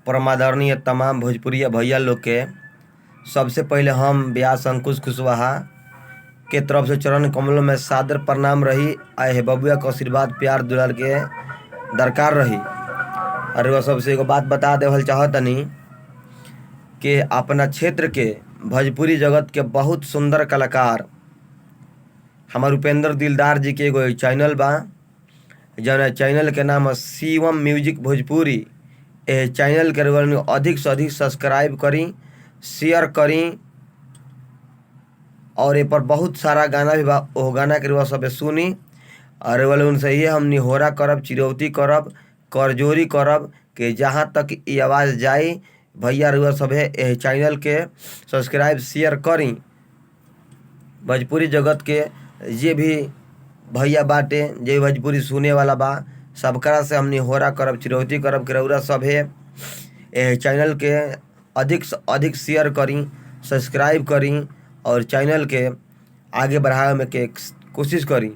परमादरणीय तमाम भोजपुरिया भैया लोग के सबसे पहले हम व्यास अंकुश कुशवाहा के तरफ से चरण कमलों में सादर प्रणाम रही। आए बबुआ के आशीर्वाद प्यार दुलार के दरकार रही। और वह सबसे एगो बात बता देवल चाहतनी कि अपना क्षेत्र के भोजपुरी जगत के बहुत सुंदर कलाकार हमार उपेंद्र दिलदार जी के एगो चैनल बा, जौन चैनल के नाम है शिवम म्यूजिक भोजपुरी। ए चैनल के अधिक से अधिक सब्सक्राइब करी, शेयर करी और ए पर बहुत सारा गाना भी बा। ओ गाना के रुआ सब सुनी और वाले उनसे ये हम निहोरा करब, चिरौती करब, करजोरी करब कि जहाँ तक ये आवाज़ जाए भैया रुआ सब ए चैनल के सब्सक्राइब शेयर करी। भोजपुरी जगत के जे भी भैया बाटे जे भोजपुरी सुने वाला बा सबकरा से हमनी होरा करब, चिरौती करब कि रउरा सब ए चैनल के अधिक से अधिक शेयर करी, सब्सक्राइब करी और चैनल के आगे बढ़ावे में के कोशिश करी।